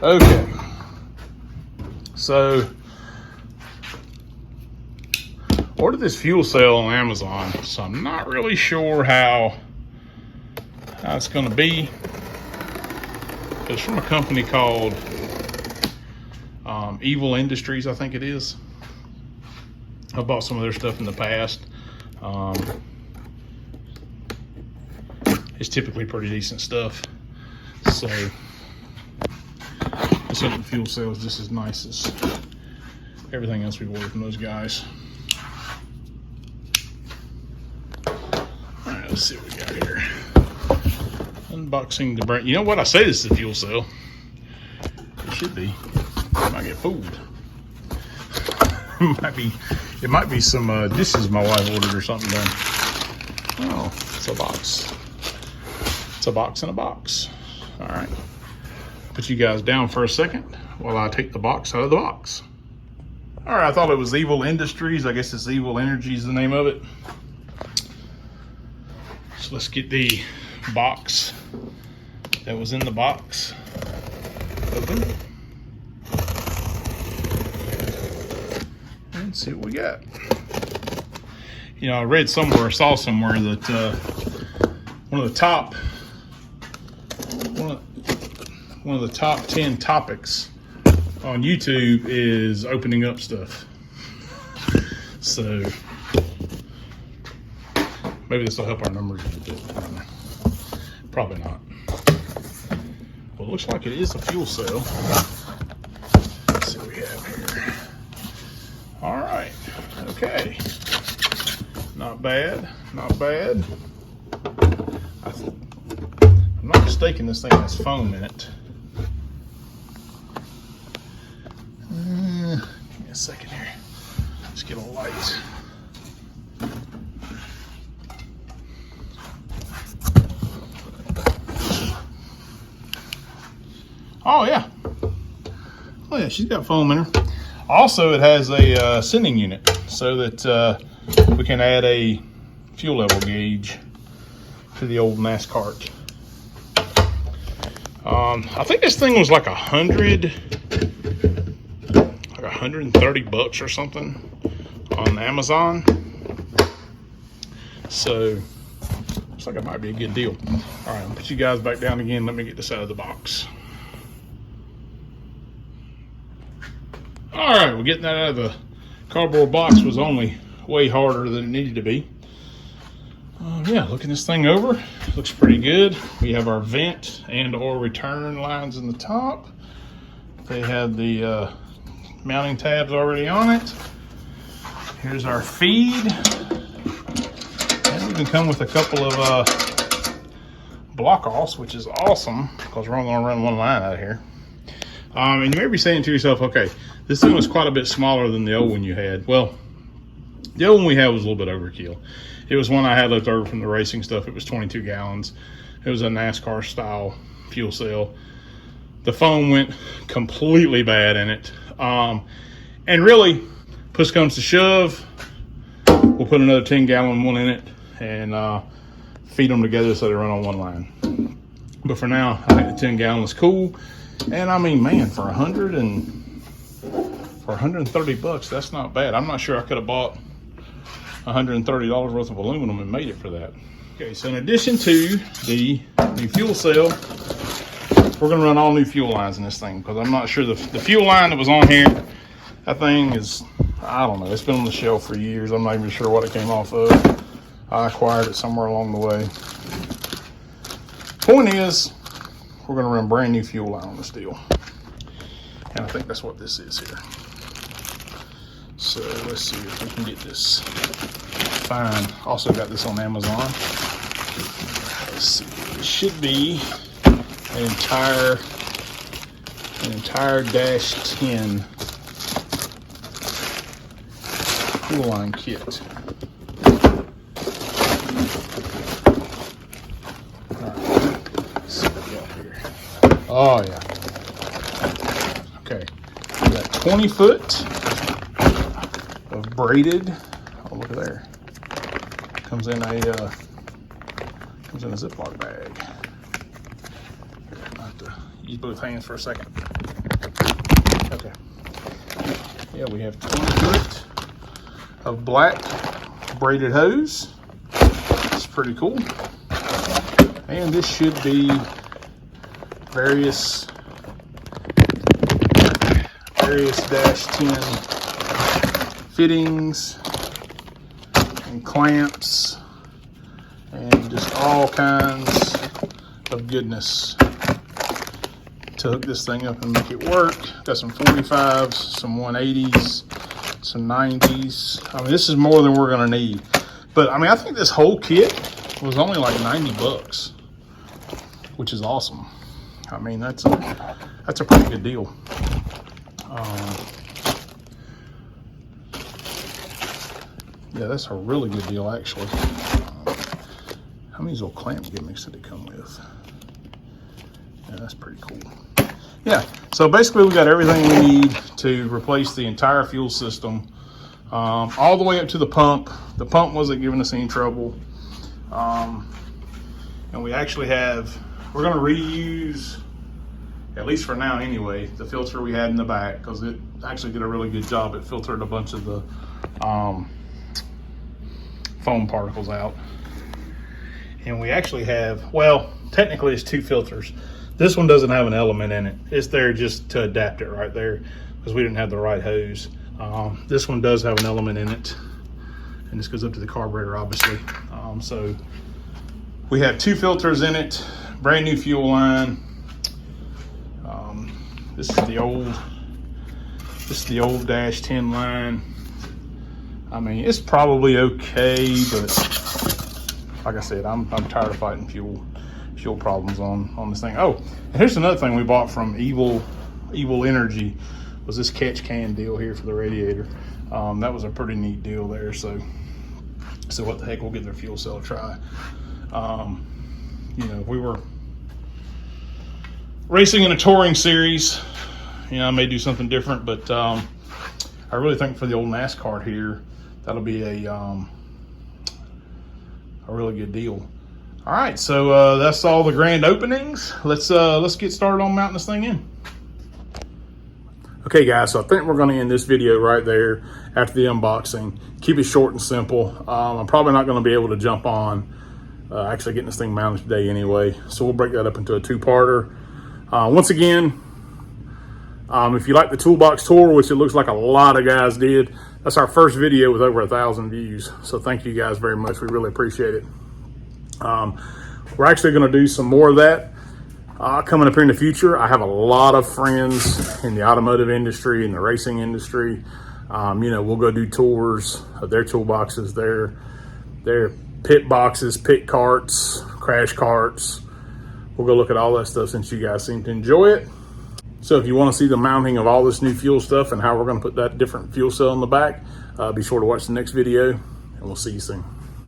Okay. So, ordered this fuel cell on Amazon, so I'm not really sure how it's going to be. It's from a company called Evil Industries, I think it is. I bought some of their stuff in the past. It's typically pretty decent stuff. So this other fuel cell is just as nice as everything else we've ordered from those guys. All right, let's see what we got here. Unboxing the brand. You know what? I say this is a fuel cell. It should be. I might get fooled. It might be some dishes my wife ordered or something done. Oh, it's a box. It's a box in a box. All right. Put you guys down for a second while I take the box out of the box. All right, I thought it was Evil Industries. I guess it's Evil Energy is the name of it. So let's get the box that was in the box open. And see what we got. You know, I read somewhere, saw somewhere that one of the top 10 topics on YouTube is opening up stuff. So maybe this will help our numbers a little bit. I don't know. Probably not. Well, it looks like it is a fuel cell. Let's see what we have here. All right. Okay. Not bad. Not bad. I'm not mistaken, this thing has foam in it. Give me a second here. Let's get a light. Oh yeah. Oh yeah, she's got foam in her. Also, it has a sending unit so that we can add a fuel level gauge to the old NASKART. I think this thing was like $130 or something on Amazon. So looks like it might be a good deal. All right, I'll put you guys back down again. Let me get this out of the box. All right, well, getting that out of the cardboard box was only way harder than it needed to be. Yeah, looking this thing over, looks pretty good. We have our vent and or return lines in the top. They have the mounting tabs already on it. Here's our feed. And we can come with a couple of block offs, which is awesome because we're only going to run one line out of here. And you may be saying to yourself, okay, this thing was quite a bit smaller than the old one you had. Well, the old one we had was a little bit overkill. It was one I had left over from the racing stuff. It was 22 gallons. It was a NASCAR style fuel cell. The foam went completely bad in it. And really, push comes to shove, we'll put another 10-gallon one in it and feed them together so they run on one line. But for now, I think the 10-gallon is cool. And I mean, man, for $130, that's not bad. I'm not sure I could have bought $130 worth of aluminum and made it for that. Okay, so in addition to the new fuel cell, we're gonna run all new fuel lines in this thing because I'm not sure the fuel line that was on here, that thing is, I don't know, it's been on the shelf for years. I'm not even sure what it came off of. I acquired it somewhere along the way. Point is, we're gonna run brand new fuel line on this deal. And I think that's what this is here. So let's see if we can get this fine. Also got this on Amazon. Let's see, it should be an entire dash 10 fuel line kit. Oh yeah. Okay. We got 20 foot of braided. Oh, look at there. Comes in a Ziploc bag. Here, I have to use both hands for a second. Yeah, we have 20 foot of black braided hose. It's pretty cool. And this should be various dash 10 fittings and clamps and just all kinds of goodness to hook this thing up and make it work. Got some 45s, some 180s, some 90s. I mean, this is more than we're gonna need. But I mean, I think this whole kit was only like 90 bucks, which is awesome. I mean, that's a pretty good deal. Yeah, that's a really good deal, actually. How many little clamp gimmicks did it come with? Yeah, that's pretty cool. Yeah, so basically we got everything we need to replace the entire fuel system, all the way up to the pump. The pump wasn't giving us any trouble. And we actually we're gonna reuse, at least for now anyway, the filter we had in the back, because it actually did a really good job. It filtered a bunch of the foam particles out. And we actually have, well, technically it's 2 filters. This one doesn't have an element in it. It's there just to adapt it right there, because we didn't have the right hose. This one does have an element in it, and this goes up to the carburetor, obviously. So we have 2 filters in it, brand new fuel line. This is the old dash 10 line. I mean, it's probably okay, but like I said, I'm tired of fighting fuel problems on this thing. Oh, and here's another thing we bought from Evil Energy, was this catch can deal here for the radiator. That was a pretty neat deal there. So what the heck, we'll get their fuel cell a try. You know, if we were racing in a touring series, you know, I may do something different, but I really think for the old NASKART here, that'll be a really good deal. All right, so that's all the grand openings. Let's get started on mounting this thing in. Okay guys, so I think we're gonna end this video right there after the unboxing. Keep it short and simple. I'm probably not gonna be able to jump on actually getting this thing mounted today anyway, so we'll break that up into a 2-parter. Once again, if you like the toolbox tour, which it looks like a lot of guys did, that's our first video with over 1,000 views. So thank you guys very much. We really appreciate it. We're actually going to do some more of that coming up here in the future. I have a lot of friends in the automotive industry and the racing industry. You know, we'll go do tours of their toolboxes, their pit boxes, pit carts, crash carts. We'll go look at all that stuff since you guys seem to enjoy it. So if you want to see the mounting of all this new fuel stuff and how we're going to put that different fuel cell in the back, be sure to watch the next video, and we'll see you soon.